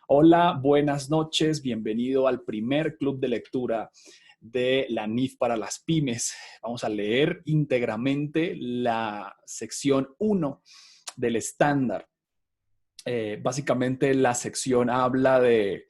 Hola, buenas noches. Bienvenido al primer club de lectura de la NIF para las pymes. Vamos a leer íntegramente la sección 1 del estándar. Básicamente la sección habla de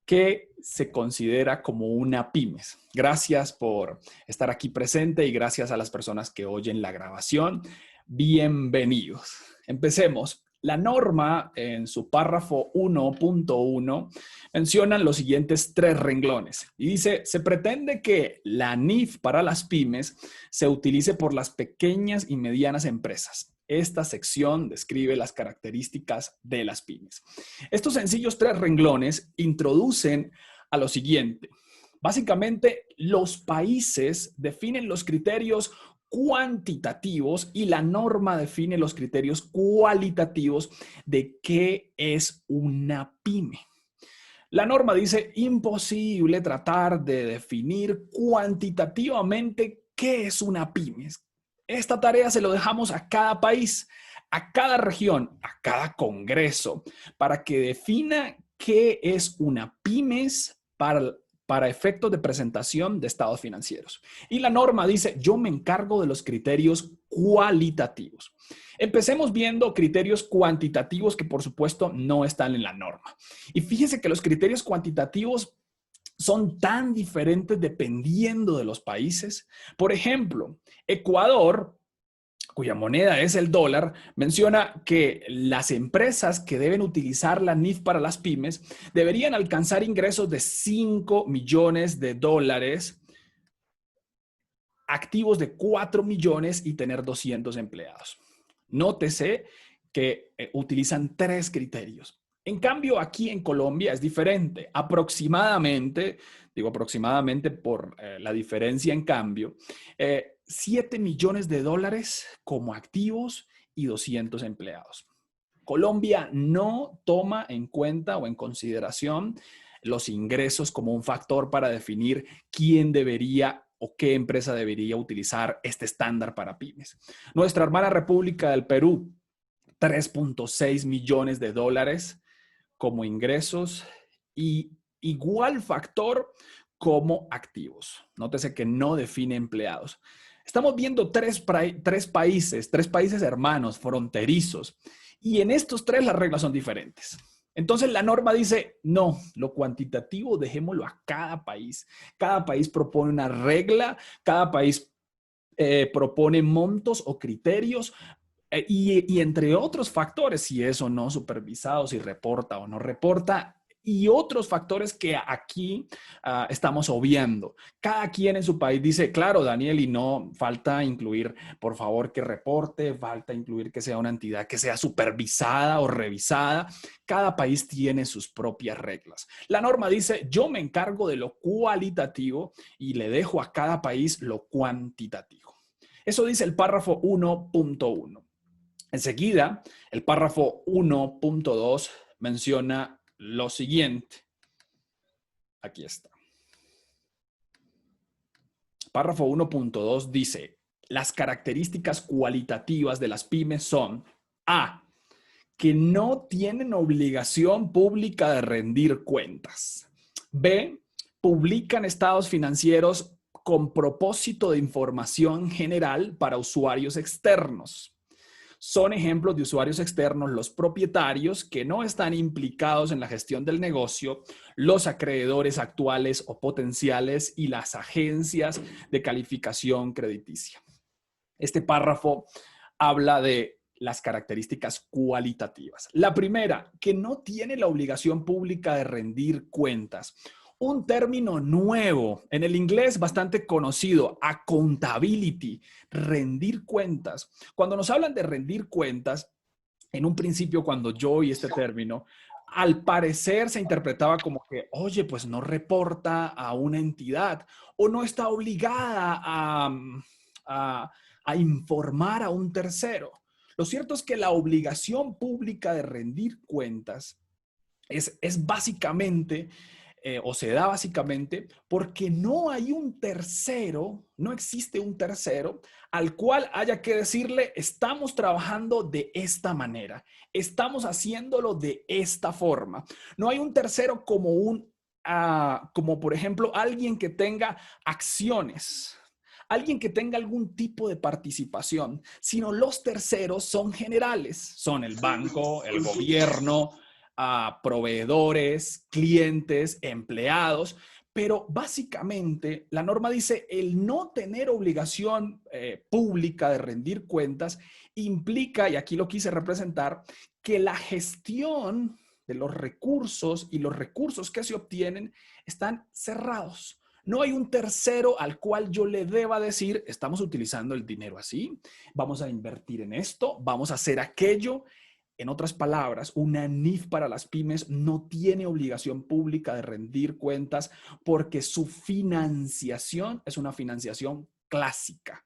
qué se considera como una pymes. Gracias por estar aquí presente y gracias a las personas que oyen la grabación. Bienvenidos. Empecemos. La norma en su párrafo 1.1 menciona los siguientes 3 renglones y dice, se pretende que la NIF para las pymes se utilice por las pequeñas y medianas empresas. Esta sección describe las características de las pymes. Estos sencillos 3 renglones introducen a lo siguiente. Básicamente, los países definen los criterios cuantitativos y la norma define los criterios cualitativos de qué es una pyme. La norma dice imposible tratar de definir cuantitativamente qué es una pyme. Esta tarea se lo dejamos a cada país, a cada región, a cada congreso, para que defina qué es una pymes para efectos de presentación de estados financieros. Y la norma dice, yo me encargo de los criterios cualitativos. Empecemos viendo criterios cuantitativos que por supuesto no están en la norma. Y fíjense que los criterios cuantitativos son tan diferentes dependiendo de los países. Por ejemplo, Ecuador, cuya moneda es el dólar, menciona que las empresas que deben utilizar la NIF para las pymes deberían alcanzar ingresos de $5 millones, activos de 4 millones y tener 200 empleados. Nótese que utilizan 3 criterios. En cambio, aquí en Colombia es diferente. Aproximadamente, digo aproximadamente por la diferencia en cambio, $7 millones como activos y 200 empleados. Colombia no toma en cuenta o en consideración los ingresos como un factor para definir quién debería o qué empresa debería utilizar este estándar para pymes. Nuestra hermana República del Perú, $3.6 millones como ingresos y igual factor como activos. Nótese que no define empleados. Estamos viendo tres países hermanos, fronterizos, y en estos 3 las reglas son diferentes. Entonces la norma dice, no, lo cuantitativo dejémoslo a cada país. Cada país propone una regla, cada país propone montos o criterios y entre otros factores, si es o no supervisado, si reporta o no reporta, y otros factores que aquí estamos obviando. Cada quien en su país dice, claro, Daniel, y no falta incluir, por favor, que reporte, falta incluir que sea una entidad que sea supervisada o revisada. Cada país tiene sus propias reglas. La norma dice, yo me encargo de lo cualitativo y le dejo a cada país lo cuantitativo. Eso dice el párrafo 1.1. Enseguida, el párrafo 1.2 menciona lo siguiente. Aquí está. Párrafo 1.2 dice, las características cualitativas de las pymes son A, que no tienen obligación pública de rendir cuentas. B, publican estados financieros con propósito de información general para usuarios externos. Son ejemplos de usuarios externos los propietarios que no están implicados en la gestión del negocio, los acreedores actuales o potenciales y las agencias de calificación crediticia. Este párrafo habla de las características cualitativas. La primera, que no tiene la obligación pública de rendir cuentas. Un término nuevo, en el inglés bastante conocido, accountability, rendir cuentas. Cuando nos hablan de rendir cuentas, en un principio cuando yo oí este término, al parecer se interpretaba como que, oye, pues no reporta a una entidad o no está obligada a informar a un tercero. Lo cierto es que la obligación pública de rendir cuentas es básicamente o se da básicamente porque no hay un tercero, no existe un tercero al cual haya que decirle, estamos trabajando de esta manera, estamos haciéndolo de esta forma. No hay un tercero como como por ejemplo alguien que tenga acciones, alguien que tenga algún tipo de participación, sino los terceros son generales, son el banco, el gobierno, proveedores, clientes, empleados, pero básicamente la norma dice el no tener obligación pública de rendir cuentas implica, y aquí lo quise representar, que la gestión de los recursos y los recursos que se obtienen están cerrados. No hay un tercero al cual yo le deba decir, estamos utilizando el dinero así, vamos a invertir en esto, vamos a hacer aquello. En otras palabras, una NIF para las pymes no tiene obligación pública de rendir cuentas porque su financiación es una financiación clásica.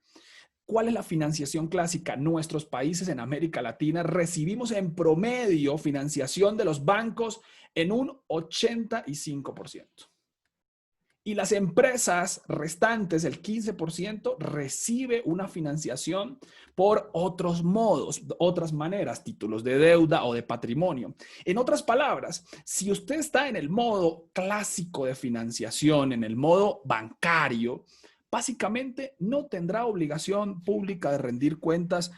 ¿Cuál es la financiación clásica? Nuestros países en América Latina recibimos en promedio financiación de los bancos en un 85%. Y las empresas restantes, el 15%, recibe una financiación por otros modos, otras maneras, títulos de deuda o de patrimonio. En otras palabras, si usted está en el modo clásico de financiación, en el modo bancario, básicamente no tendrá obligación pública de rendir cuentas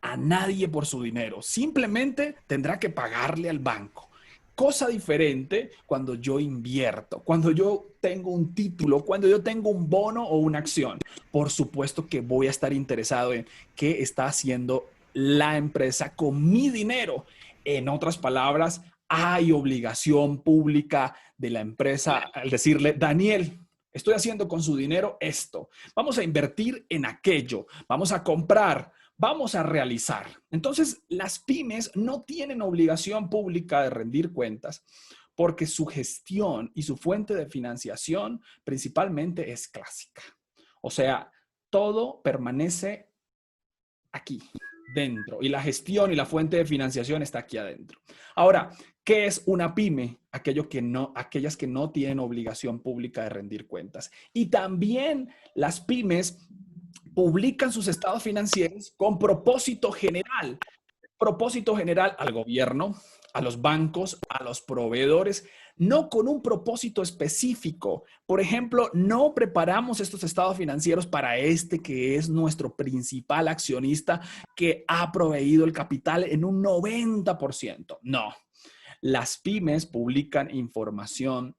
a nadie por su dinero. Simplemente tendrá que pagarle al banco. Cosa diferente cuando yo invierto, cuando yo tengo un título, cuando yo tengo un bono o una acción. Por supuesto que voy a estar interesado en qué está haciendo la empresa con mi dinero. En otras palabras, hay obligación pública de la empresa al decirle, Daniel, estoy haciendo con su dinero esto. Vamos a invertir en aquello. Vamos a comprar. Vamos a realizar. Entonces, las pymes no tienen obligación pública de rendir cuentas porque su gestión y su fuente de financiación principalmente es clásica. O sea, todo permanece aquí, dentro, y la gestión y la fuente de financiación está aquí adentro. Ahora, ¿qué es una pyme? Aquellas que no tienen obligación pública de rendir cuentas. Y también las pymes publican sus estados financieros con propósito general al gobierno, a los bancos, a los proveedores, no con un propósito específico. Por ejemplo, no preparamos estos estados financieros para este que es nuestro principal accionista que ha proveído el capital en un 90%. No, las pymes publican información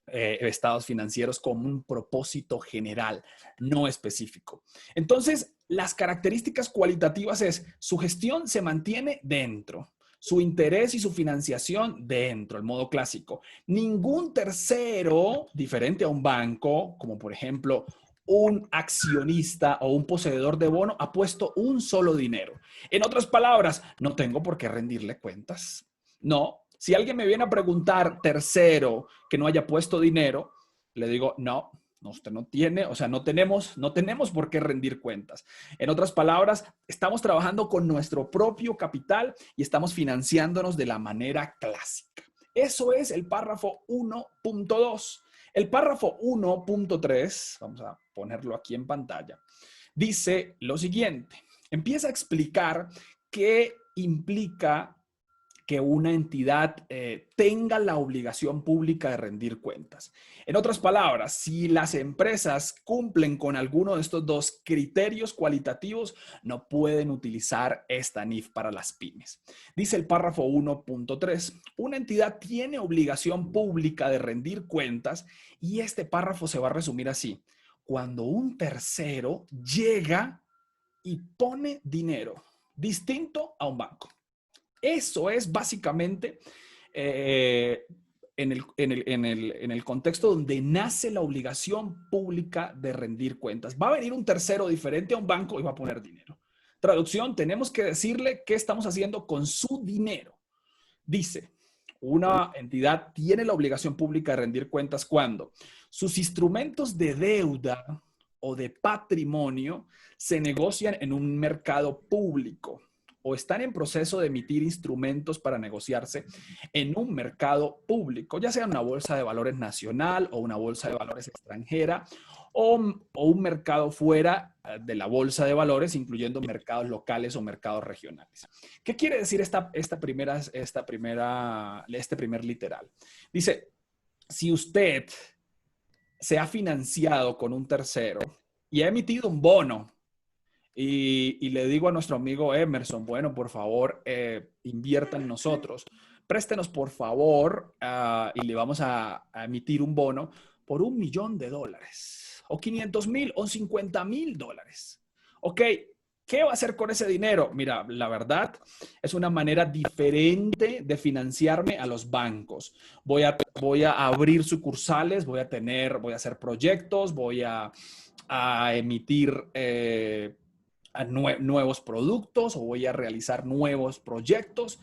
estados financieros como un propósito general, no específico. Entonces, las características cualitativas es su gestión se mantiene dentro, su interés y su financiación dentro, el modo clásico. Ningún tercero, diferente a un banco, como por ejemplo un accionista o un poseedor de bono, ha puesto un solo dinero. En otras palabras, no tengo por qué rendirle cuentas. No, si alguien me viene a preguntar tercero que no haya puesto dinero, le digo, no, usted no tiene, o sea, no tenemos por qué rendir cuentas. En otras palabras, estamos trabajando con nuestro propio capital y estamos financiándonos de la manera clásica. Eso es el párrafo 1.2. El párrafo 1.3, vamos a ponerlo aquí en pantalla, dice lo siguiente. Empieza a explicar qué implica que una entidad tenga la obligación pública de rendir cuentas. En otras palabras, si las empresas cumplen con alguno de estos dos criterios cualitativos, no pueden utilizar esta NIF para las pymes. Dice el párrafo 1.3, una entidad tiene obligación pública de rendir cuentas y este párrafo se va a resumir así. Cuando un tercero llega y pone dinero distinto a un banco. Eso es básicamente en el contexto donde nace la obligación pública de rendir cuentas. Va a venir un tercero diferente a un banco y va a poner dinero. Traducción, tenemos que decirle qué estamos haciendo con su dinero. Dice, una entidad tiene la obligación pública de rendir cuentas cuando sus instrumentos de deuda o de patrimonio se negocian en un mercado público o están en proceso de emitir instrumentos para negociarse en un mercado público, ya sea una bolsa de valores nacional o una bolsa de valores extranjera o un mercado fuera de la bolsa de valores, incluyendo mercados locales o mercados regionales. ¿Qué quiere decir este primer literal? Dice, si usted se ha financiado con un tercero y ha emitido un bono y le digo a nuestro amigo Emerson, bueno, por favor, invierta en nosotros, préstenos por favor y le vamos a emitir un bono por $1.000.000 o 500,000 o 50,000 dólares. Ok, ¿qué va a hacer con ese dinero? Mira, la verdad es una manera diferente de financiarme a los bancos. Voy a abrir sucursales, voy a hacer proyectos, voy a emitir nuevos productos o voy a realizar nuevos proyectos.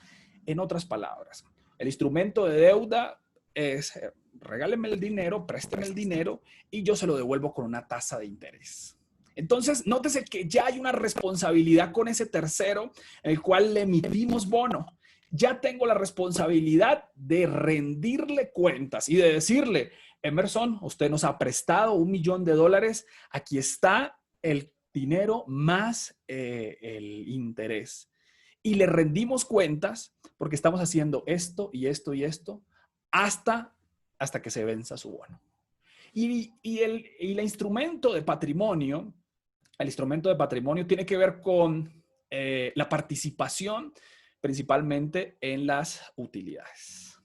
En otras palabras, el instrumento de deuda es regáleme el dinero, présteme el dinero y yo se lo devuelvo con una tasa de interés. Entonces, nótese que ya hay una responsabilidad con ese tercero, el cual le emitimos bono. Ya tengo la responsabilidad de rendirle cuentas y de decirle, Emerson, usted nos ha prestado $1.000.000, aquí está el dinero más el interés. Y le rendimos cuentas porque estamos haciendo esto y esto y esto hasta que se venza su bono. El instrumento de patrimonio, tiene que ver con la participación principalmente en las utilidades.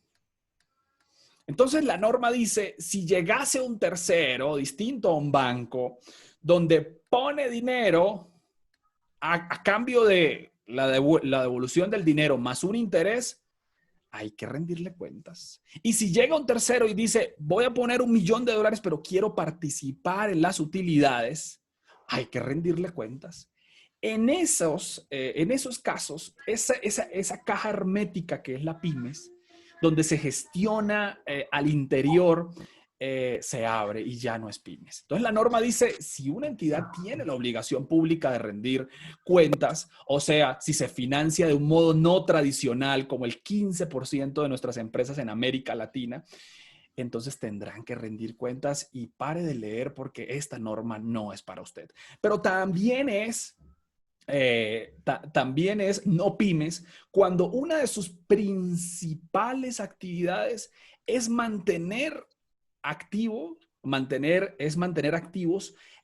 Entonces la norma dice, si llegase un tercero distinto a un banco, donde pone dinero a cambio de la devolución del dinero más un interés, hay que rendirle cuentas. Y si llega un tercero y dice, voy a poner $1.000.000, pero quiero participar en las utilidades, hay que rendirle cuentas. En esos casos, esa caja hermética que es la pymes, donde se gestiona al interior, se abre y ya no es pymes. Entonces la norma dice, si una entidad tiene la obligación pública de rendir cuentas, o sea, si se financia de un modo no tradicional, como el 15% de nuestras empresas en América Latina, entonces tendrán que rendir cuentas y pare de leer porque esta norma no es para usted. Pero también es no pymes cuando una de sus principales actividades es mantener activos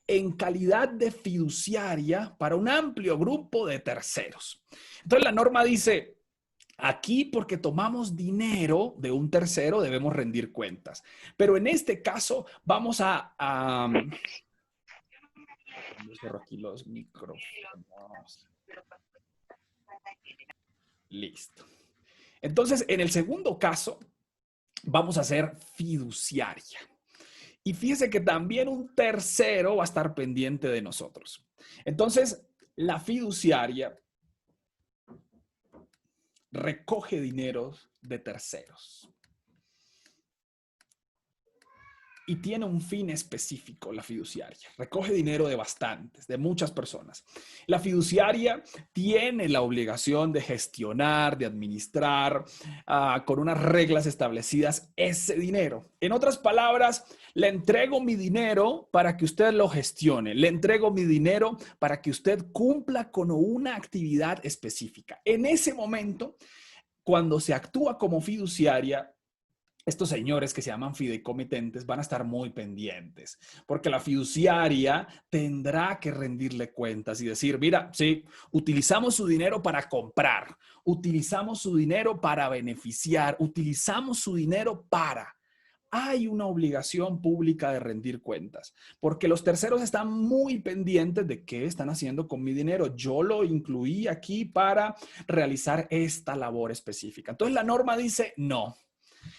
en calidad de fiduciaria para un amplio grupo de terceros. Entonces la norma dice, aquí porque tomamos dinero de un tercero debemos rendir cuentas. Pero en este caso vamos yo cierro aquí los micrófonos. Listo. Entonces, en el segundo caso, vamos a hacer fiduciaria. Y fíjese que también un tercero va a estar pendiente de nosotros. Entonces, la fiduciaria recoge dinero de terceros. Y tiene un fin específico la fiduciaria. Recoge dinero de bastantes, de muchas personas. La fiduciaria tiene la obligación de gestionar, de administrar con unas reglas establecidas ese dinero. En otras palabras, le entrego mi dinero para que usted lo gestione. Le entrego mi dinero para que usted cumpla con una actividad específica. En ese momento, cuando se actúa como fiduciaria, estos señores que se llaman fideicomitentes van a estar muy pendientes, porque la fiduciaria tendrá que rendirle cuentas y decir, mira, sí, utilizamos su dinero para comprar, utilizamos su dinero para beneficiar, utilizamos su dinero para... Hay una obligación pública de rendir cuentas, porque los terceros están muy pendientes de qué están haciendo con mi dinero. Yo lo incluí aquí para realizar esta labor específica. Entonces la norma dice, no.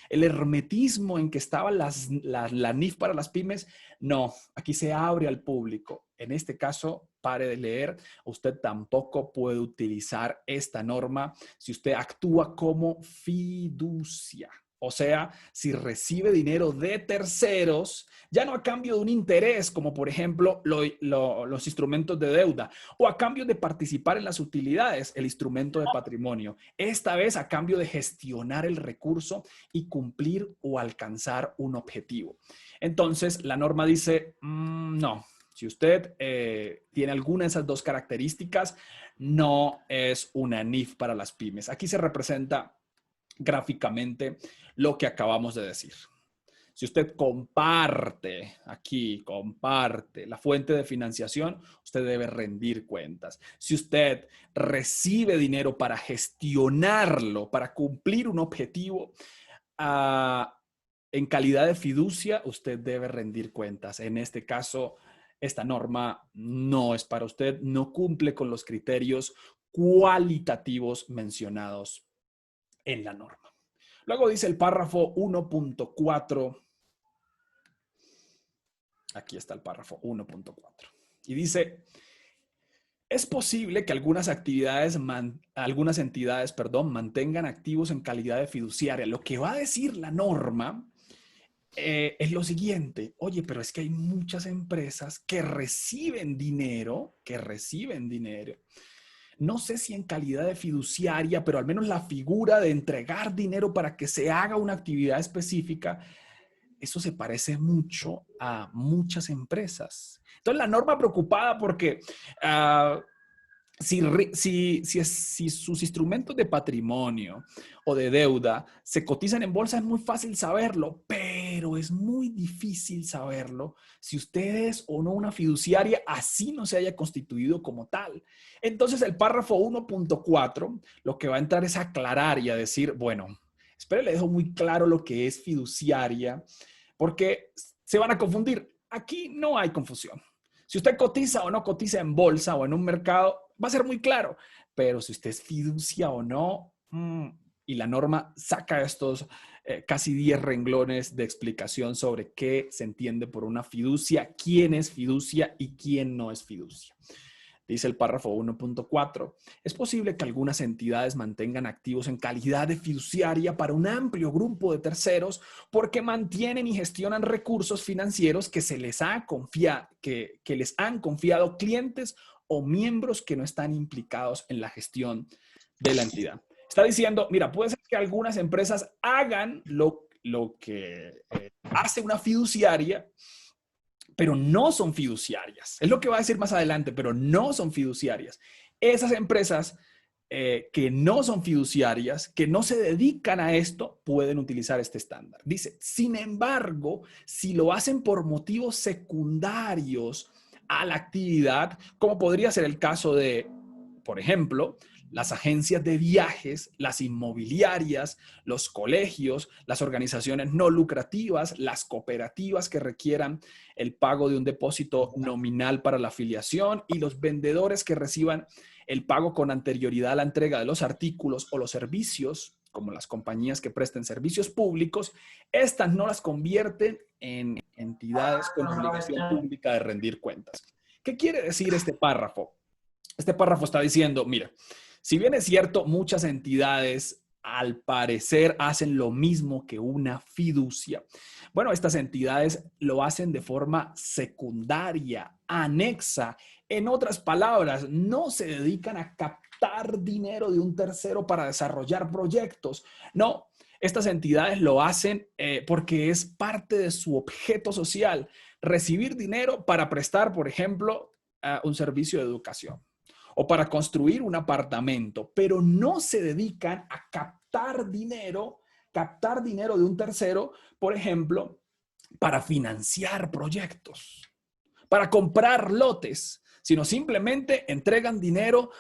El hermetismo en que estaba la NIF para las pymes, no, aquí se abre al público. En este caso, pare de leer, usted tampoco puede utilizar esta norma si usted actúa como fiducia. O sea, si recibe dinero de terceros, ya no a cambio de un interés, como por ejemplo los instrumentos de deuda, o a cambio de participar en las utilidades, el instrumento de patrimonio. Esta vez a cambio de gestionar el recurso y cumplir o alcanzar un objetivo. Entonces, la norma dice, no, si usted tiene alguna de esas dos características, no es una NIF para las pymes. Aquí se representa gráficamente lo que acabamos de decir. Si usted comparte la fuente de financiación, usted debe rendir cuentas. Si usted recibe dinero para gestionarlo, para cumplir un objetivo, en calidad de fiducia, usted debe rendir cuentas. En este caso, esta norma no es para usted, no cumple con los criterios cualitativos mencionados en la norma. Luego dice el párrafo 1.4. Aquí está el párrafo 1.4. Y dice, es posible que algunas entidades mantengan activos en calidad de fiduciaria. Lo que va a decir la norma es lo siguiente. Oye, pero es que hay muchas empresas que reciben dinero. No sé si en calidad de fiduciaria, pero al menos la figura de entregar dinero para que se haga una actividad específica, eso se parece mucho a muchas empresas. Entonces, la norma preocupada porque si sus instrumentos de patrimonio o de deuda se cotizan en bolsa, es muy fácil saberlo, pero es muy difícil saberlo si usted es o no una fiduciaria, así no se haya constituido como tal. Entonces, el párrafo 1.4 lo que va a entrar es a aclarar y a decir, bueno, espero le dejo muy claro lo que es fiduciaria, porque se van a confundir. Aquí no hay confusión. Si usted cotiza o no cotiza en bolsa o en un mercado, va a ser muy claro. Pero si usted es fiducia o no, y la norma saca estos casi 10 renglones de explicación sobre qué se entiende por una fiducia, quién es fiducia y quién no es fiducia. Dice el párrafo 1.4, es posible que algunas entidades mantengan activos en calidad de fiduciaria para un amplio grupo de terceros porque mantienen y gestionan recursos financieros que les han confiado clientes o miembros que no están implicados en la gestión de la entidad. Está diciendo, mira, puede ser que algunas empresas hagan lo que hace una fiduciaria, pero no son fiduciarias. Es lo que va a decir más adelante, pero no son fiduciarias. Esas empresas que no son fiduciarias, que no se dedican a esto, pueden utilizar este estándar. Dice, sin embargo, si lo hacen por motivos secundarios a la actividad, como podría ser el caso de, por ejemplo, las agencias de viajes, las inmobiliarias, los colegios, las organizaciones no lucrativas, las cooperativas que requieran el pago de un depósito nominal para la afiliación y los vendedores que reciban el pago con anterioridad a la entrega de los artículos o los servicios, como las compañías que presten servicios públicos, estas no las convierten en entidades con obligación pública de rendir cuentas. ¿Qué quiere decir este párrafo? Este párrafo está diciendo, mira, si bien es cierto, muchas entidades al parecer hacen lo mismo que una fiducia. Bueno, estas entidades lo hacen de forma secundaria, anexa. En otras palabras, no se dedican a captar dinero de un tercero para desarrollar proyectos. No, estas entidades lo hacen porque es parte de su objeto social, recibir dinero para prestar, por ejemplo, un servicio de educación o para construir un apartamento, pero no se dedican a captar dinero de un tercero, por ejemplo, para financiar proyectos, para comprar lotes, sino simplemente entregan dinero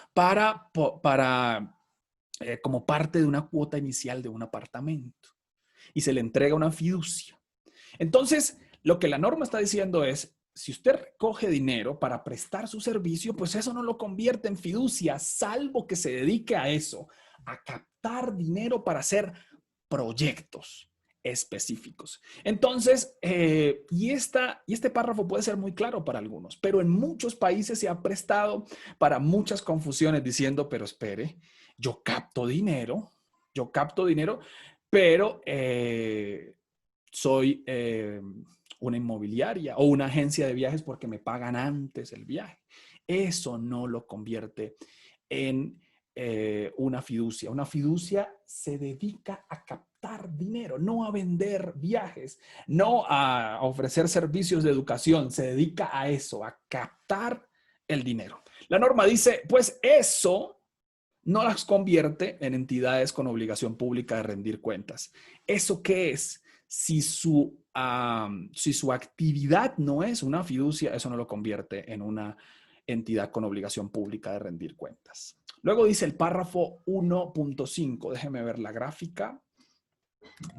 como parte de una cuota inicial de un apartamento y se le entrega una fiducia. Entonces, lo que la norma está diciendo es, si usted recoge dinero para prestar su servicio, pues eso no lo convierte en fiducia, salvo que se dedique a eso, a captar dinero para hacer proyectos específicos. Entonces, y este párrafo puede ser muy claro para algunos, pero en muchos países se ha prestado para muchas confusiones diciendo, pero espere, yo capto dinero, pero soy una inmobiliaria o una agencia de viajes porque me pagan antes el viaje. Eso no lo convierte en una fiducia. Una fiducia se dedica a captar dinero, no a vender viajes, no a ofrecer servicios de educación. Se dedica a eso, a captar el dinero. La norma dice, pues eso no las convierte en entidades con obligación pública de rendir cuentas. ¿Eso qué es? Si su actividad no es una fiducia, eso no lo convierte en una entidad con obligación pública de rendir cuentas. Luego dice el párrafo 1.5. Déjeme ver la gráfica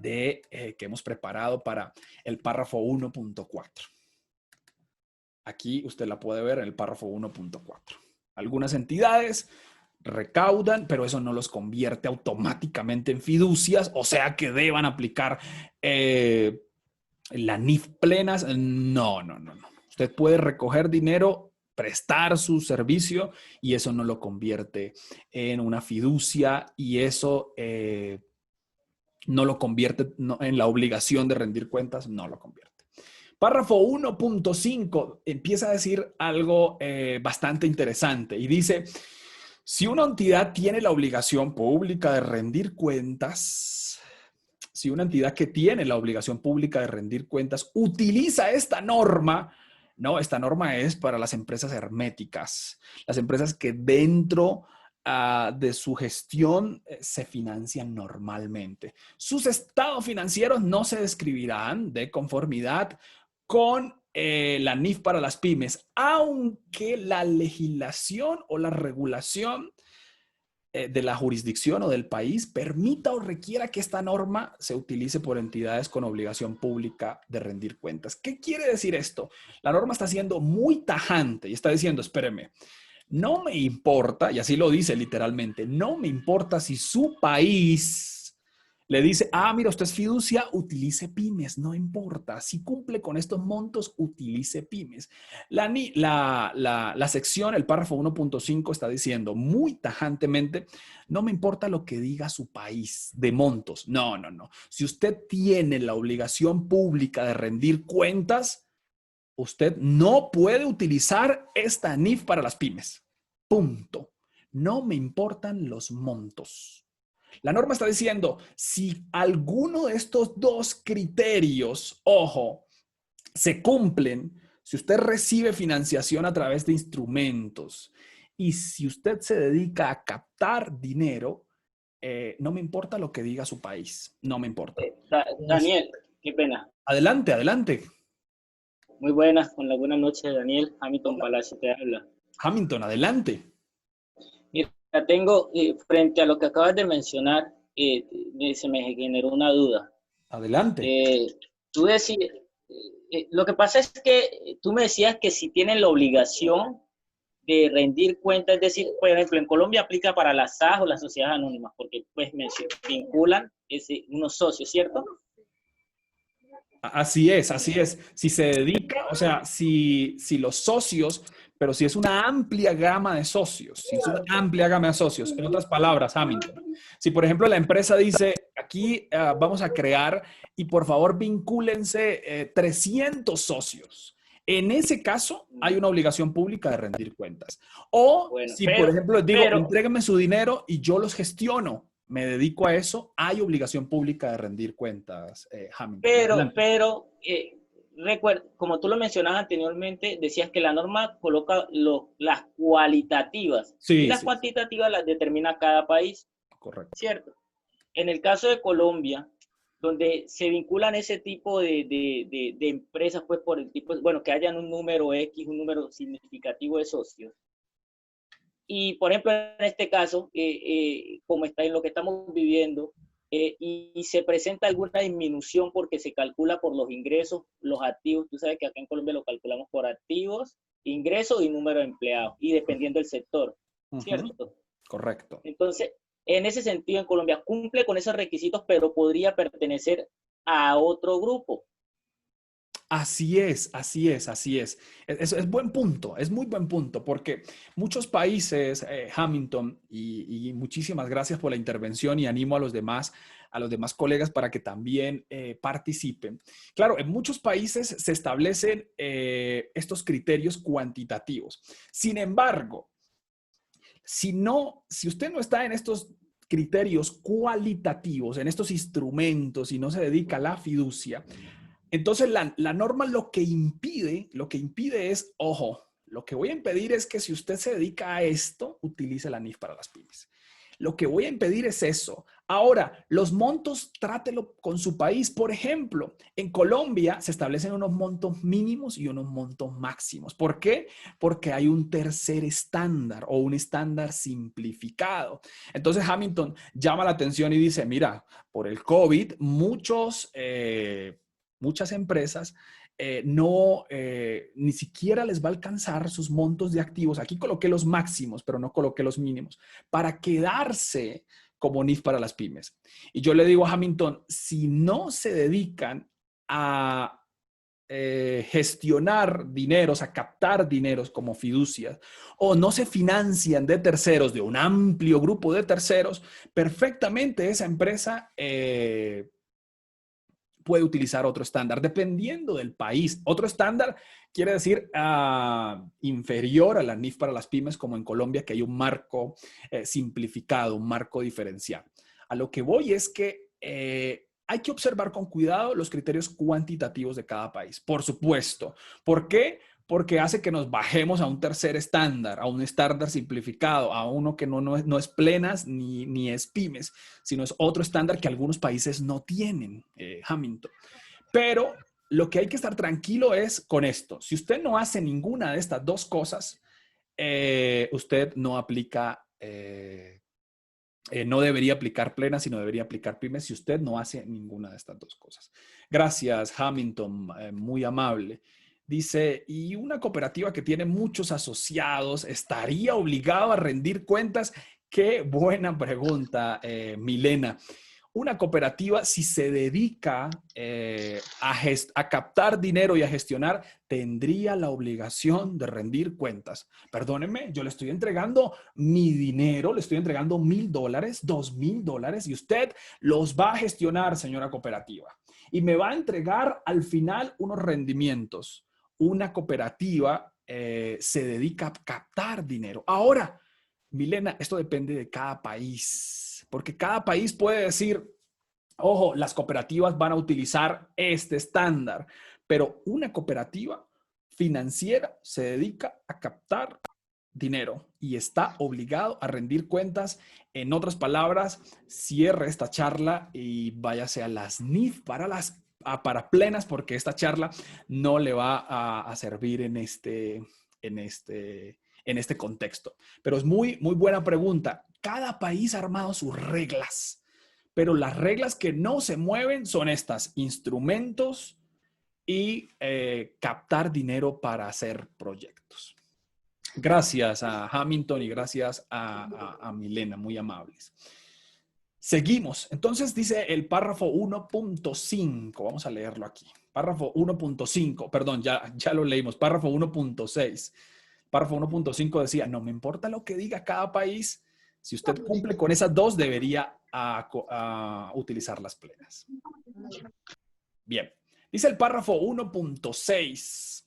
que hemos preparado para el párrafo 1.4. Aquí usted la puede ver en el párrafo 1.4. Algunas entidades recaudan, pero eso no los convierte automáticamente en fiducias, o sea que deban aplicar la NIF plenas. No. Usted puede recoger dinero, prestar su servicio y eso no lo convierte en una fiducia y eso no lo convierte en la obligación de rendir cuentas, no lo convierte. Párrafo 1.5 empieza a decir algo bastante interesante y dice, si una entidad tiene la obligación pública de rendir cuentas, si una entidad que tiene la obligación pública de rendir cuentas utiliza esta norma, no, esta norma es para las empresas herméticas, las empresas que dentro de su gestión se financian normalmente. Sus estados financieros no se describirán de conformidad con la NIF para las pymes, aunque la legislación o la regulación de la jurisdicción o del país permita o requiera que esta norma se utilice por entidades con obligación pública de rendir cuentas. ¿Qué quiere decir esto? La norma está siendo muy tajante y está diciendo, espéreme, no me importa, y así lo dice literalmente, no me importa si su país le dice, mira, usted es fiducia, utilice pymes, no importa. Si cumple con estos montos, utilice pymes. La sección, el párrafo 1.5 está diciendo muy tajantemente, no me importa lo que diga su país de montos. No. Si usted tiene la obligación pública de rendir cuentas, usted no puede utilizar esta NIF para las pymes. Punto. No me importan los montos. La norma está diciendo, si alguno de estos dos criterios, ojo, se cumplen, si usted recibe financiación a través de instrumentos y si usted se dedica a captar dinero, no me importa lo que diga su país, no me importa. Daniel, qué pena. Adelante. Muy buenas, con la buena noche, Daniel. Hamilton Palacio te habla. Hamilton, adelante. Mira, tengo, frente a lo que acabas de mencionar, se me generó una duda. Adelante. Tú decías, lo que pasa es que tú me decías que si tienen la obligación de rendir cuentas, es decir, por ejemplo, en Colombia aplica para las SAS o las sociedades anónimas, porque pues vinculan unos socios, ¿cierto? Así es. Si se dedica, o sea, si los socios, pero si es una amplia gama de socios, en otras palabras, Hamilton, si por ejemplo la empresa dice, aquí vamos a crear y por favor vincúlense 300 socios. En ese caso, hay una obligación pública de rendir cuentas. O bueno, si, por ejemplo, les digo, entréguenme su dinero y yo los gestiono, me dedico a eso, hay obligación pública de rendir cuentas, Hamilton. Recuerda, como tú lo mencionabas anteriormente, decías que la norma coloca las cualitativas y las cuantitativas las determina cada país. Correcto. ¿Cierto? En el caso de Colombia, donde se vinculan ese tipo de empresas, pues por el tipo, bueno, que hayan un número X, un número significativo de socios. Y, por ejemplo, en este caso, como está en lo que estamos viviendo, y se presenta alguna disminución porque se calcula por los ingresos, los activos. Tú sabes que acá en Colombia lo calculamos por activos, ingresos y número de empleados, y dependiendo del sector, ¿cierto? Correcto. Entonces, en ese sentido, en Colombia cumple con esos requisitos, pero podría pertenecer a otro grupo. Así es, así es, así es. Es buen punto, es muy buen punto, porque muchos países, Hamilton, y muchísimas gracias por la intervención y animo a los demás colegas para que también participen. Claro, en muchos países se establecen estos criterios cuantitativos. Sin embargo, si usted no está en estos criterios cualitativos, en estos instrumentos y no se dedica a la fiducia, entonces la norma lo que impide es, ojo, lo que voy a impedir es que si usted se dedica a esto, utilice la NIF para las pymes. Lo que voy a impedir es eso. Ahora, los montos, trátelo con su país. Por ejemplo, en Colombia se establecen unos montos mínimos y unos montos máximos. ¿Por qué? Porque hay un tercer estándar o un estándar simplificado. Entonces Hamilton llama la atención y dice, mira, por el COVID, muchas empresas ni siquiera les va a alcanzar sus montos de activos. Aquí coloqué los máximos, pero no coloqué los mínimos, para quedarse como NIF para las pymes. Y yo le digo a Hamilton, si no se dedican a gestionar dineros, a captar dineros como fiducias, o no se financian de terceros, de un amplio grupo de terceros, perfectamente esa empresa puede utilizar otro estándar, dependiendo del país. Otro estándar quiere decir inferior a la NIF para las pymes, como en Colombia, que hay un marco simplificado, un marco diferencial. A lo que voy es que hay que observar con cuidado los criterios cuantitativos de cada país, por supuesto. ¿Por qué? Porque hace que nos bajemos a un tercer estándar, a un estándar simplificado, a uno que no es plenas ni es pymes, sino es otro estándar que algunos países no tienen, Hamilton. Pero lo que hay que estar tranquilo es con esto. Si usted no hace ninguna de estas dos cosas, usted no aplica, no debería aplicar plena, sino debería aplicar pymes si usted no hace ninguna de estas dos cosas. Gracias, Hamilton, muy amable. Dice, ¿y una cooperativa que tiene muchos asociados estaría obligado a rendir cuentas? Qué buena pregunta, Milena. Una cooperativa, si se dedica a captar dinero y a gestionar, tendría la obligación de rendir cuentas. Perdónenme, yo le estoy entregando mi dinero, le estoy entregando $1,000, $2,000, y usted los va a gestionar, señora cooperativa. Y me va a entregar al final unos rendimientos. Una cooperativa se dedica a captar dinero. Ahora, Milena, esto depende de cada país, porque cada país puede decir, ojo, las cooperativas van a utilizar este estándar, pero una cooperativa financiera se dedica a captar dinero y está obligado a rendir cuentas. En otras palabras, cierre esta charla y váyase a las NIF para plenas, porque esta charla no le va a servir en este contexto. Pero es muy, muy buena pregunta. Cada país ha armado sus reglas, pero las reglas que no se mueven son estas: instrumentos y captar dinero para hacer proyectos. Gracias a Hamilton y gracias a Milena, muy amables. Seguimos. Entonces dice el párrafo 1.5. Vamos a leerlo aquí. Párrafo 1.5. Perdón, ya lo leímos. Párrafo 1.6. Párrafo 1.5 decía, no me importa lo que diga cada país. Si usted cumple con esas dos, debería utilizar las plenas. Bien. Dice el párrafo 1.6.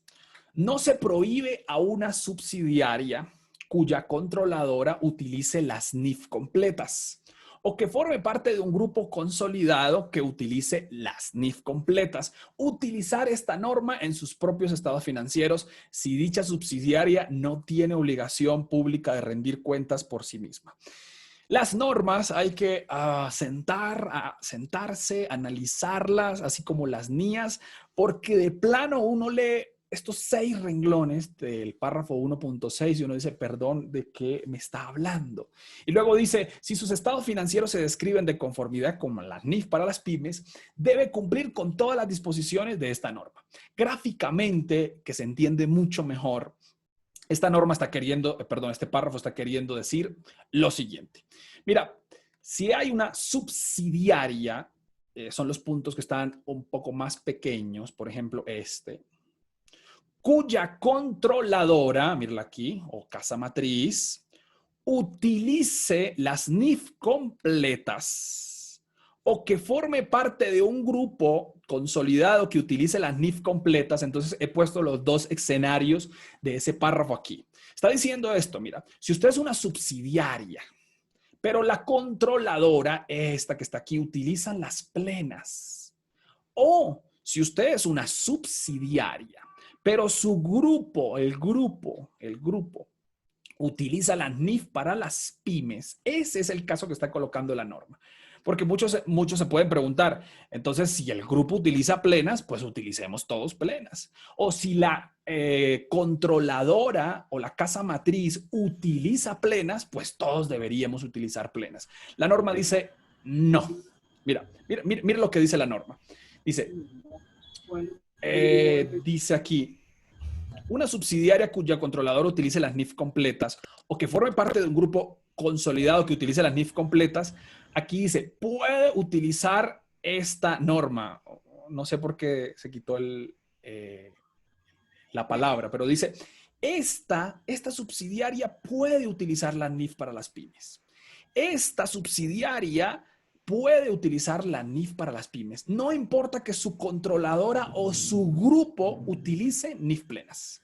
No se prohíbe a una subsidiaria cuya controladora utilice las NIF completas o que forme parte de un grupo consolidado que utilice las NIF completas, utilizar esta norma en sus propios estados financieros si dicha subsidiaria no tiene obligación pública de rendir cuentas por sí misma. Las normas hay que sentarse, analizarlas, así como las NIAs, porque de plano uno lee estos 6 renglones del párrafo 1.6 y uno dice, perdón, ¿de qué me está hablando? Y luego dice, si sus estados financieros se describen de conformidad con la NIF para las pymes, debe cumplir con todas las disposiciones de esta norma. Gráficamente, que se entiende mucho mejor, esta norma está queriendo, este párrafo está queriendo decir lo siguiente. Mira, si hay una subsidiaria son los puntos que están un poco más pequeños, por ejemplo, cuya controladora, mírala aquí, o casa matriz, utilice las NIF completas o que forme parte de un grupo consolidado que utilice las NIF completas. Entonces he puesto los dos escenarios de ese párrafo aquí. Está diciendo esto, mira, si usted es una subsidiaria, pero la controladora, esta que está aquí, utiliza las plenas. O si usted es una subsidiaria, pero su grupo, el grupo, utiliza la NIF para las pymes. Ese es el caso que está colocando la norma. Porque muchos se pueden preguntar, entonces si el grupo utiliza plenas, pues utilicemos todos plenas. O si la controladora o la casa matriz utiliza plenas, pues todos deberíamos utilizar plenas. La norma dice no. Mira lo que dice la norma. Dice aquí, una subsidiaria cuya controlador utilice las NIF completas o que forme parte de un grupo consolidado que utilice las NIF completas, aquí dice, puede utilizar esta norma. No sé por qué se quitó la palabra, pero dice, esta subsidiaria puede utilizar la NIF para las pymes. Esta subsidiaria puede utilizar la NIF para las pymes. No importa que su controladora o su grupo utilice NIF plenas.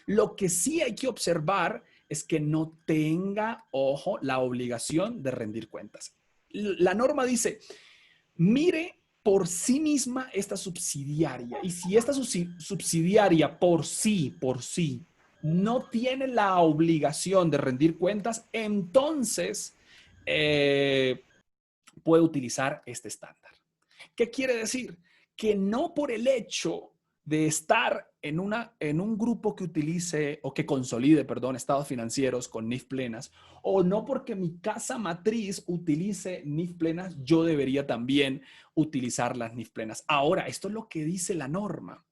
Lo que sí hay que observar es que no tenga, ojo, la obligación de rendir cuentas. La norma dice, mire por sí misma esta subsidiaria. Y si esta subsidiaria por sí, no tiene la obligación de rendir cuentas, entonces puede utilizar este estándar. ¿Qué quiere decir? Que no por el hecho de estar en un grupo que utilice o que consolide, perdón, estados financieros con NIF plenas, o no porque mi casa matriz utilice NIF plenas, yo debería también utilizar las NIF plenas. Ahora, esto es lo que dice la norma,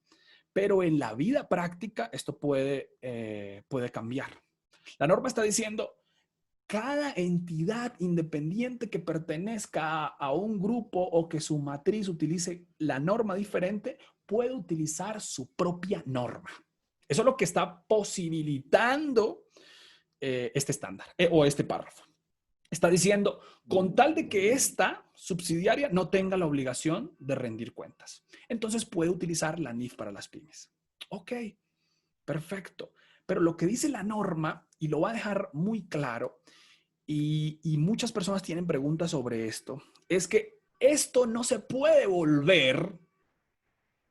pero en la vida práctica esto puede cambiar. La norma está diciendo, cada entidad independiente que pertenezca a un grupo o que su matriz utilice la norma diferente puede utilizar su propia norma. Eso es lo que está posibilitando este estándar o este párrafo. Está diciendo, con tal de que esta subsidiaria no tenga la obligación de rendir cuentas, entonces puede utilizar la NIF para las pymes. Ok, perfecto. Pero lo que dice la norma, y lo va a dejar muy claro, y muchas personas tienen preguntas sobre esto, es que esto no se puede volver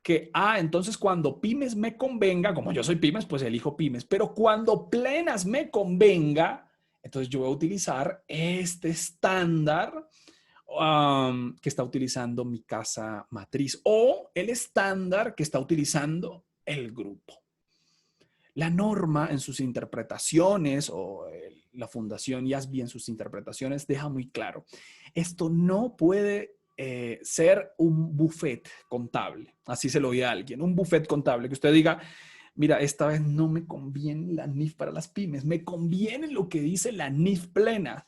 que, entonces cuando pymes me convenga, como yo soy pymes, pues elijo pymes, pero cuando plenas me convenga, entonces yo voy a utilizar este estándar que está utilizando mi casa matriz o el estándar que está utilizando el grupo. La norma en sus interpretaciones o la Fundación IASBI en sus interpretaciones deja muy claro, esto no puede ser un buffet contable, así se lo oí a alguien, un buffet contable, que usted diga, mira, esta vez no me conviene la NIF para las pymes, me conviene lo que dice la NIF plena.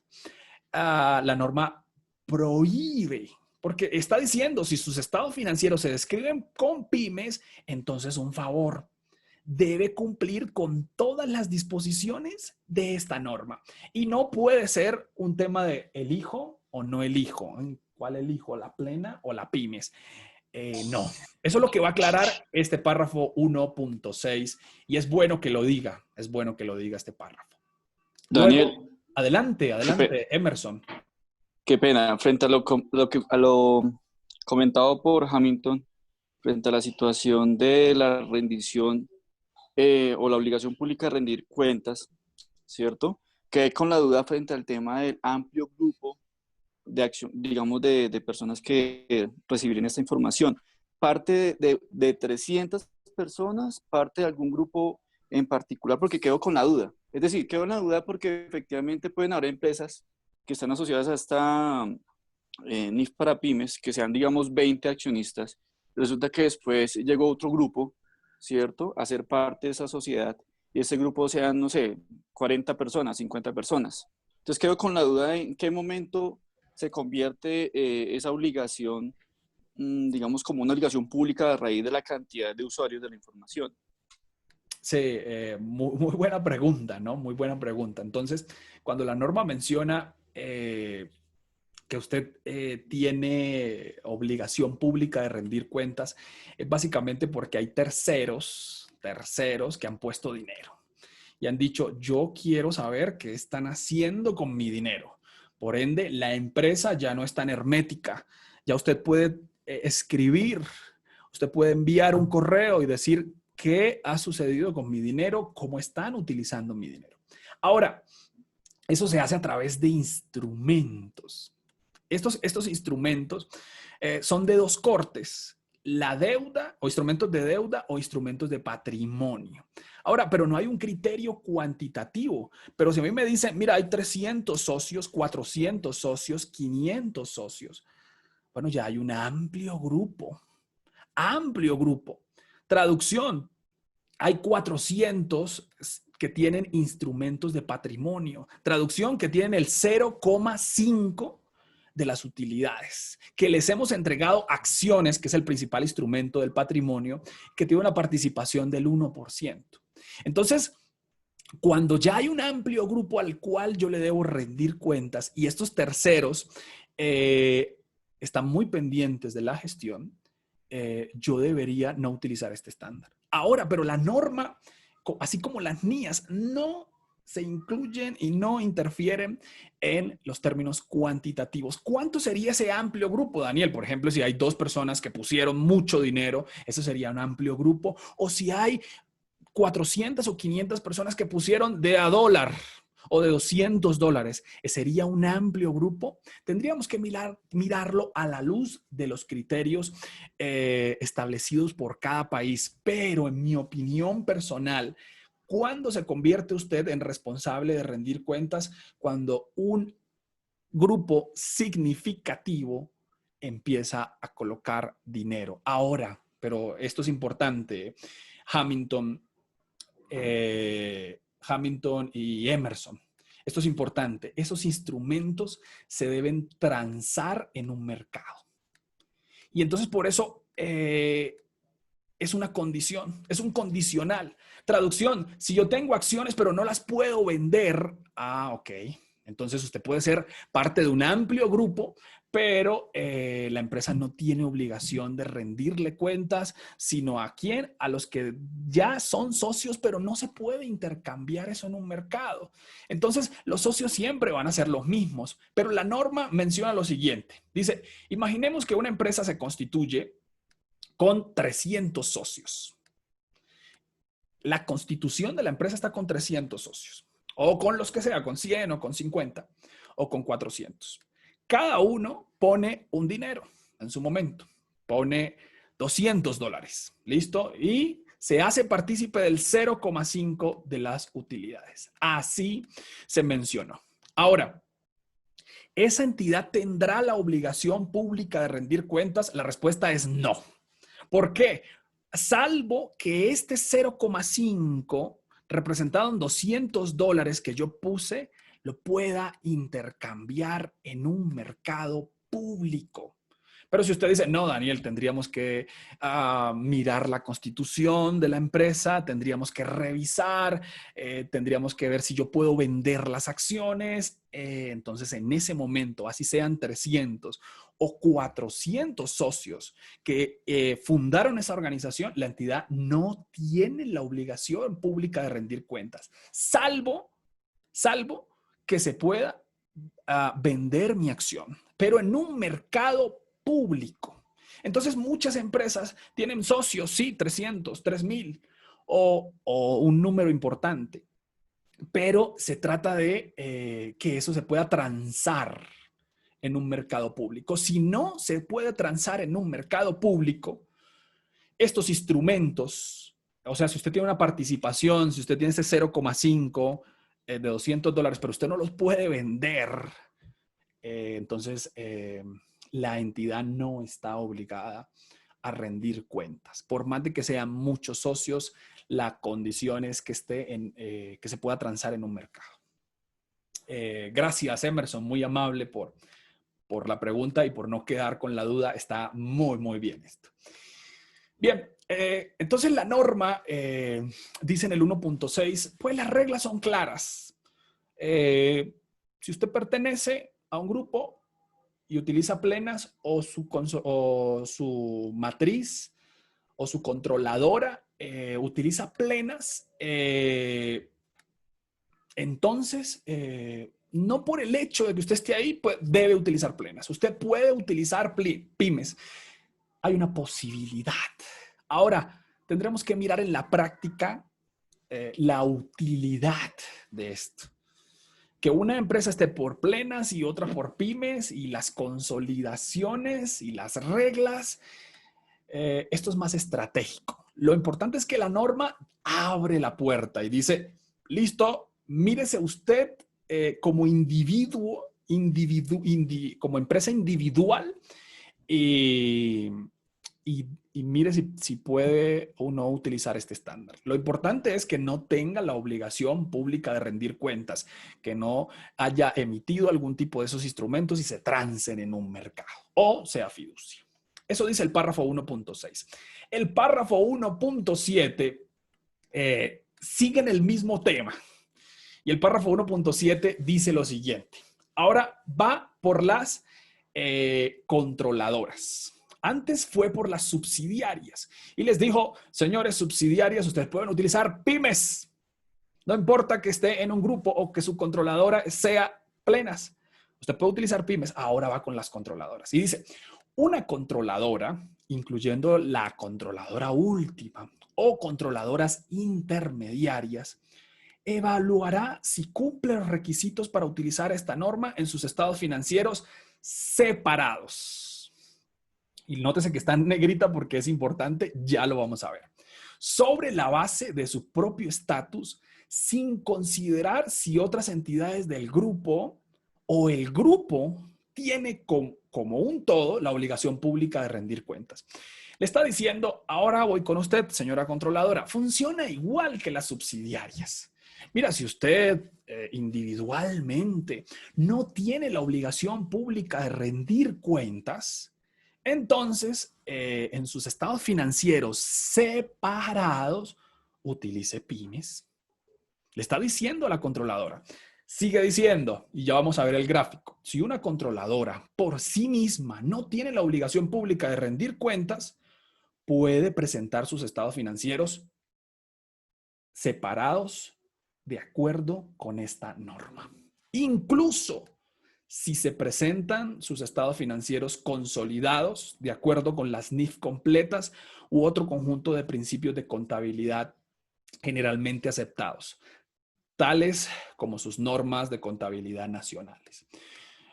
La norma prohíbe, porque está diciendo, si sus estados financieros se describen con pymes, entonces un favor, debe cumplir con todas las disposiciones de esta norma. Y no puede ser un tema de elijo o no elijo. ¿Cuál elijo? ¿La plena o la pymes? No. Eso es lo que va a aclarar este párrafo 1.6 y es bueno que lo diga. Es bueno que lo diga este párrafo. Daniel. Luego, adelante, Emerson. Qué pena. Frente a lo comentado por Hamilton, frente a la situación de la rendición o la obligación pública de rendir cuentas, ¿cierto? Quedé con la duda frente al tema del amplio grupo de acción, digamos, de personas que recibirían esta información. ¿Parte de 300 personas? ¿Parte de algún grupo en particular? Porque quedo con la duda. Es decir, quedo en la duda porque efectivamente pueden haber empresas que están asociadas a esta NIF para pymes, que sean, digamos, 20 accionistas. Resulta que después llegó otro grupo, ¿cierto?, a ser parte de esa sociedad y ese grupo sean, no sé, 40 personas, 50 personas. Entonces quedo con la duda de en qué momento se convierte esa obligación digamos, como una obligación pública a raíz de la cantidad de usuarios de la información? Sí, muy buena pregunta, ¿no? Muy buena pregunta. Entonces, cuando la norma menciona que usted tiene obligación pública de rendir cuentas, es básicamente porque hay terceros que han puesto dinero y han dicho, yo quiero saber qué están haciendo con mi dinero. Por ende, la empresa ya no es tan hermética. Ya usted puede escribir, usted puede enviar un correo y decir qué ha sucedido con mi dinero, cómo están utilizando mi dinero. Ahora, eso se hace a través de instrumentos. Estos instrumentos son de dos cortes, la deuda o instrumentos de deuda o instrumentos de patrimonio. Ahora, pero no hay un criterio cuantitativo. Pero si a mí me dicen, mira, hay 300 socios, 400 socios, 500 socios, bueno, ya hay un amplio grupo. Amplio grupo. Traducción, hay 400 que tienen instrumentos de patrimonio. Traducción, que tienen el 0,5 de las utilidades, que les hemos entregado acciones, que es el principal instrumento del patrimonio, que tiene una participación del 1%. Entonces, cuando ya hay un amplio grupo al cual yo le debo rendir cuentas y estos terceros están muy pendientes de la gestión, yo debería no utilizar este estándar. Ahora, pero la norma, así como las NIAs, no se incluyen y no interfieren en los términos cuantitativos. ¿Cuánto sería ese amplio grupo, Daniel? Por ejemplo, si hay dos personas que pusieron mucho dinero, eso sería un amplio grupo. O si hay 400 o 500 personas que pusieron de a dólar o de $200, ¿sería un amplio grupo? Tendríamos que mirarlo a la luz de los criterios establecidos por cada país. Pero en mi opinión personal, ¿cuándo se convierte usted en responsable de rendir cuentas? Cuando un grupo significativo empieza a colocar dinero. Ahora, pero esto es importante, Hamilton y Emerson. Esto es importante. Esos instrumentos se deben transar en un mercado. Y entonces por eso es una condición, es un condicional. Traducción, si yo tengo acciones pero no las puedo vender, ok. Entonces usted puede ser parte de un amplio grupo, pero la empresa no tiene obligación de rendirle cuentas, sino a quién, a los que ya son socios, pero no se puede intercambiar eso en un mercado. Entonces los socios siempre van a ser los mismos, pero la norma menciona lo siguiente. Dice, imaginemos que una empresa se constituye con 300 socios. La constitución de la empresa está con 300 socios, o con los que sea, con 100 o con 50 o con 400. Cada uno pone un dinero en su momento, pone $200, ¿listo? Y se hace partícipe del 0,5 de las utilidades. Así se mencionó. Ahora, ¿esa entidad tendrá la obligación pública de rendir cuentas? La respuesta es no. ¿Por qué? Salvo que este 0,5 representado en $200 que yo puse, lo pueda intercambiar en un mercado público. Pero si usted dice, no, Daniel, tendríamos que mirar la constitución de la empresa, tendríamos que revisar, tendríamos que ver si yo puedo vender las acciones. Entonces, en ese momento, así sean 300 o 400 socios que fundaron esa organización, la entidad no tiene la obligación pública de rendir cuentas, salvo que se pueda vender mi acción, pero en un mercado público. Entonces, muchas empresas tienen socios, sí, 300, 3,000 o un número importante, pero se trata de que eso se pueda transar en un mercado público. Si no se puede transar en un mercado público, estos instrumentos, o sea, si usted tiene una participación, si usted tiene ese 0,5 de $200, pero usted no los puede vender, entonces la entidad no está obligada a rendir cuentas. Por más de que sean muchos socios, la condición es que que se pueda transar en un mercado. Gracias, Emerson, muy amable por por la pregunta y por no quedar con la duda. Está muy, muy bien esto. Bien, entonces la norma dice en el 1.6, pues las reglas son claras. Si usted pertenece a un grupo y utiliza plenas o su matriz o su controladora utiliza plenas, entonces, no por el hecho de que usted esté ahí, pues debe utilizar plenas. Usted puede utilizar pymes. Hay una posibilidad. Ahora, tendremos que mirar en la práctica la utilidad de esto. Que una empresa esté por plenas y otra por pymes y las consolidaciones y las reglas, esto es más estratégico. Lo importante es que la norma abre la puerta y dice, listo, mírese usted como individuo, como empresa individual y mire si puede o no utilizar este estándar. Lo importante es que no tenga la obligación pública de rendir cuentas, que no haya emitido algún tipo de esos instrumentos y se trancen en un mercado o sea fiducia. Eso dice el párrafo 1.6. El párrafo 1.7 sigue en el mismo tema. Y el párrafo 1.7 dice lo siguiente. Ahora va por las controladoras. Antes fue por las subsidiarias. Y les dijo, señores subsidiarias, ustedes pueden utilizar pymes. No importa que esté en un grupo o que su controladora sea plenas. Usted puede utilizar pymes. Ahora va con las controladoras. Y dice, una controladora, incluyendo la controladora última o controladoras intermediarias, evaluará si cumple los requisitos para utilizar esta norma en sus estados financieros separados. Y nótese que está en negrita porque es importante, ya lo vamos a ver. Sobre la base de su propio estatus, sin considerar si otras entidades del grupo o el grupo tiene como un todo la obligación pública de rendir cuentas. Le está diciendo, ahora voy con usted, señora controladora, funciona igual que las subsidiarias. Mira, si usted individualmente no tiene la obligación pública de rendir cuentas, entonces en sus estados financieros separados, utilice pymes. Le está diciendo a la controladora. Sigue diciendo, y ya vamos a ver el gráfico, si una controladora por sí misma no tiene la obligación pública de rendir cuentas, puede presentar sus estados financieros separados de acuerdo con esta norma. Incluso si se presentan sus estados financieros consolidados de acuerdo con las NIF completas u otro conjunto de principios de contabilidad generalmente aceptados, tales como sus normas de contabilidad nacionales.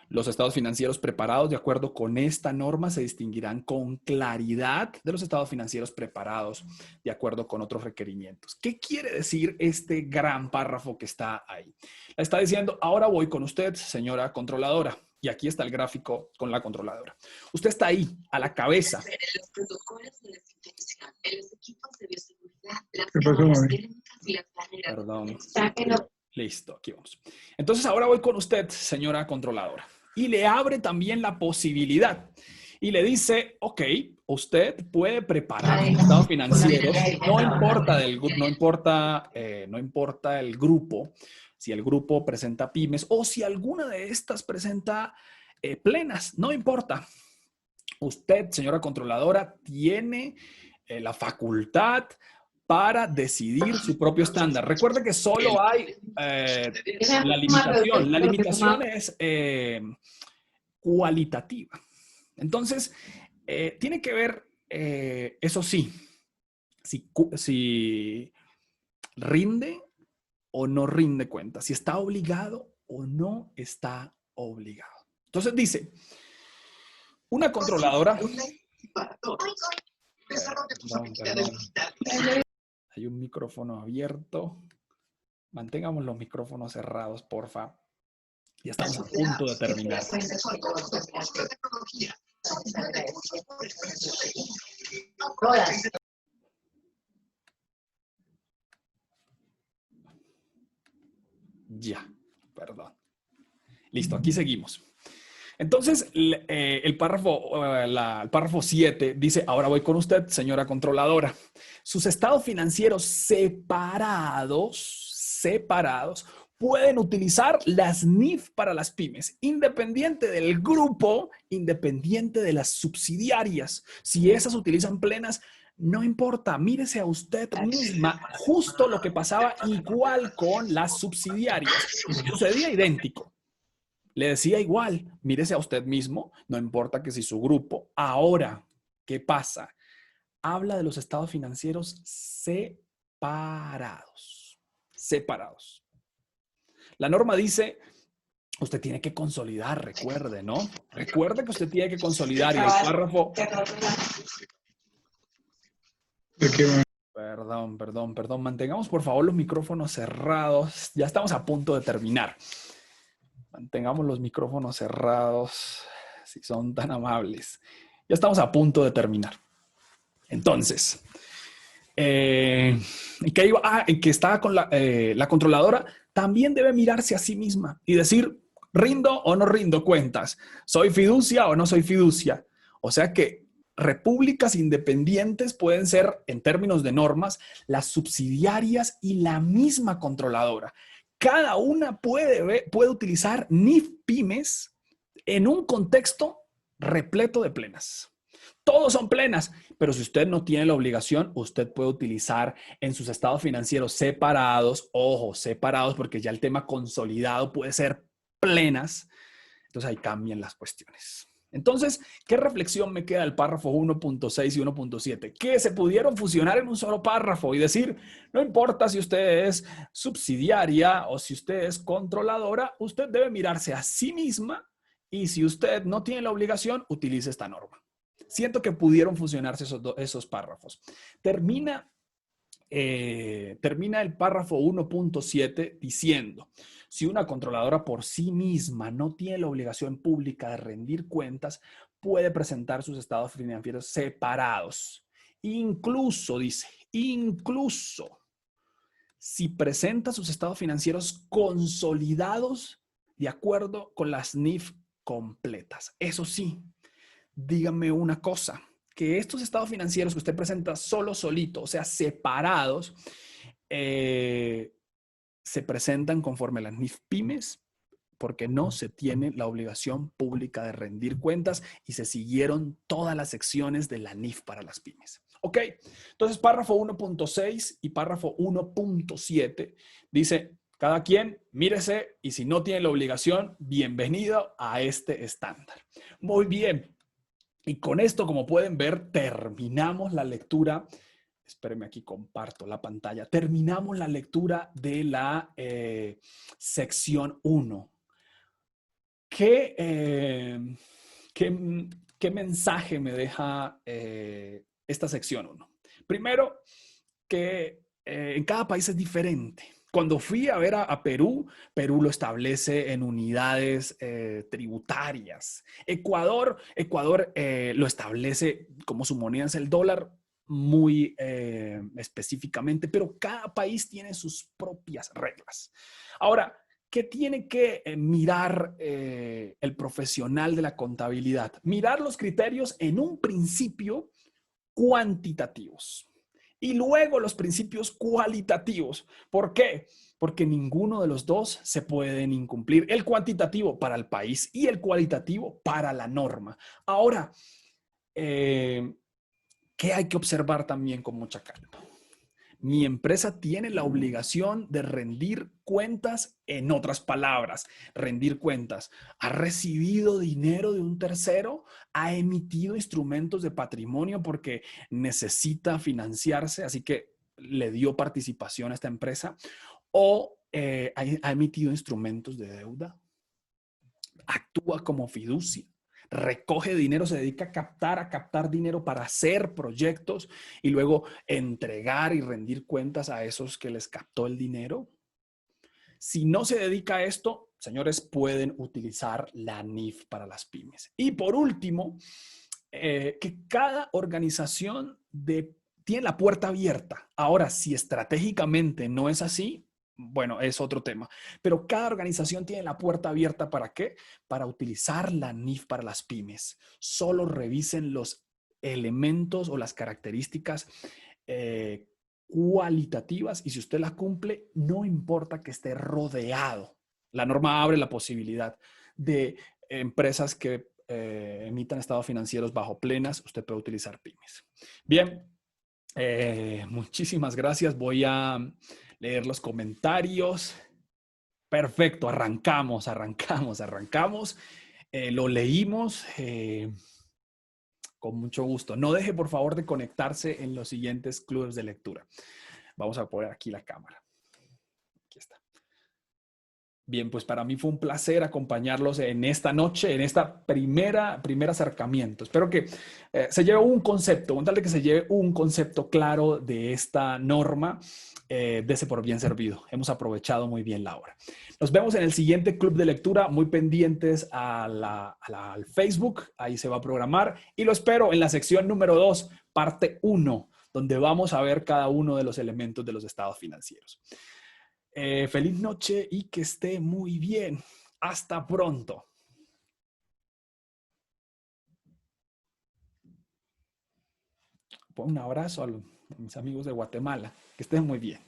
Los estados financieros preparados de acuerdo con esta norma se distinguirán con claridad de los estados financieros preparados de acuerdo con otros requerimientos. ¿Qué quiere decir este gran párrafo que está ahí? Está diciendo, ahora voy con usted, señora controladora. Y aquí está el gráfico con la controladora. Usted está ahí, a la cabeza. Los protocolos de desinfección, los equipos de bioseguridad, las cámaras térmicas y las barreras. Perdón. Listo, aquí vamos. Entonces ahora voy con usted, señora controladora. Y le abre también la posibilidad. Y le dice, ok, usted puede preparar sus estados financieros, no importa el grupo, si el grupo presenta pymes o si alguna de estas presenta plenas, no importa. Usted, señora controladora, tiene la facultad para decidir su propio estándar. Recuerde que solo hay la limitación. La limitación es cualitativa. Entonces, tiene que ver, eso sí, si rinde o no rinde cuenta, si está obligado o no está obligado. Entonces dice, una controladora... Perdón. Hay un micrófono abierto. Mantengamos los micrófonos cerrados, porfa. Ya estamos a punto de terminar. Ya, perdón. Listo, aquí seguimos. Entonces, el párrafo 7 dice, ahora voy con usted, señora controladora. Sus estados financieros separados, pueden utilizar las NIF para las pymes, independiente del grupo, independiente de las subsidiarias. Si esas utilizan plenas, no importa, mírese a usted misma, justo lo que pasaba igual con las subsidiarias. Sucedía idéntico. Le decía igual, mírese a usted mismo, no importa que si su grupo. Ahora, ¿qué pasa? Habla de los estados financieros separados. Separados. La norma dice, usted tiene que consolidar, recuerde, ¿no? Recuerde que usted tiene que consolidar y el párrafo... Perdón. Mantengamos, por favor, los micrófonos cerrados. Ya estamos a punto de terminar. Mantengamos los micrófonos cerrados, si son tan amables. Ya estamos a punto de terminar. Entonces, que estaba con la controladora, también debe mirarse a sí misma y decir, ¿rindo o no rindo cuentas? ¿Soy fiducia o no soy fiducia? O sea que repúblicas independientes pueden ser, en términos de normas, las subsidiarias y la misma controladora. Cada una puede utilizar NIF pymes en un contexto repleto de plenas. Todos son plenas, pero si usted no tiene la obligación, usted puede utilizar en sus estados financieros separados, ojo, separados, porque ya el tema consolidado puede ser plenas. Entonces ahí cambian las cuestiones. Entonces, ¿qué reflexión me queda del párrafo 1.6 y 1.7? Que se pudieron fusionar en un solo párrafo y decir, no importa si usted es subsidiaria o si usted es controladora, usted debe mirarse a sí misma y si usted no tiene la obligación, utilice esta norma. Siento que pudieron fusionarse esos párrafos. Termina el párrafo 1.7 diciendo, si una controladora por sí misma no tiene la obligación pública de rendir cuentas, puede presentar sus estados financieros separados. Incluso, dice, si presenta sus estados financieros consolidados de acuerdo con las NIF completas. Eso sí, dígame una cosa, que estos estados financieros que usted presenta solito, o sea, separados, se presentan conforme a las NIF pymes porque no se tiene la obligación pública de rendir cuentas y se siguieron todas las secciones de la NIF para las pymes. Ok, entonces párrafo 1.6 y párrafo 1.7 dice, cada quien mírese y si no tiene la obligación, bienvenido a este estándar. Muy bien. Y con esto, como pueden ver, terminamos la lectura. Espérenme, aquí comparto la pantalla. Terminamos la lectura de la sección 1. ¿Qué mensaje me deja esta sección 1? Primero, que en cada país es diferente. Cuando fui a ver a Perú, Perú lo establece en unidades tributarias. Ecuador lo establece como su moneda es el dólar muy específicamente, pero cada país tiene sus propias reglas. Ahora, ¿qué tiene que mirar el profesional de la contabilidad? Mirar los criterios en un principio cuantitativos. Y luego los principios cualitativos. ¿Por qué? Porque ninguno de los dos se pueden incumplir. El cuantitativo para el país y el cualitativo para la norma. Ahora, ¿qué hay que observar también con mucha calma? Mi empresa tiene la obligación de rendir cuentas, en otras palabras, rendir cuentas. ¿Ha recibido dinero de un tercero? ¿Ha emitido instrumentos de patrimonio porque necesita financiarse, así que le dio participación a esta empresa? ¿O ha emitido instrumentos de deuda? ¿Actúa como fiducia? Recoge dinero, se dedica a captar dinero para hacer proyectos y luego entregar y rendir cuentas a esos que les captó el dinero. Si no se dedica a esto, señores, pueden utilizar la NIF para las pymes. Y por último, que cada organización tiene la puerta abierta. Ahora, si estratégicamente no es así, bueno, es otro tema. Pero cada organización tiene la puerta abierta ¿para qué? Para utilizar la NIF para las pymes. Solo revisen los elementos o las características cualitativas y si usted la cumple, no importa que esté rodeado. La norma abre la posibilidad de empresas que emitan estados financieros bajo plenas, usted puede utilizar pymes. Bien, muchísimas gracias. Voy a leer los comentarios. Perfecto, arrancamos. Lo leímos con mucho gusto. No deje, por favor, de conectarse en los siguientes clubes de lectura. Vamos a poner aquí la cámara. Aquí está. Bien, pues para mí fue un placer acompañarlos en esta noche, en esta primer acercamiento. Espero que se lleve un concepto, con tal de que se lleve un concepto claro de esta norma, dese por bien servido. Hemos aprovechado muy bien la hora. Nos vemos en el siguiente club de lectura, muy pendientes al Facebook, ahí se va a programar. Y lo espero en la sección número 2, parte 1, donde vamos a ver cada uno de los elementos de los estados financieros. Feliz noche y que esté muy bien. Hasta pronto. Un abrazo a mis amigos de Guatemala. Que estén muy bien.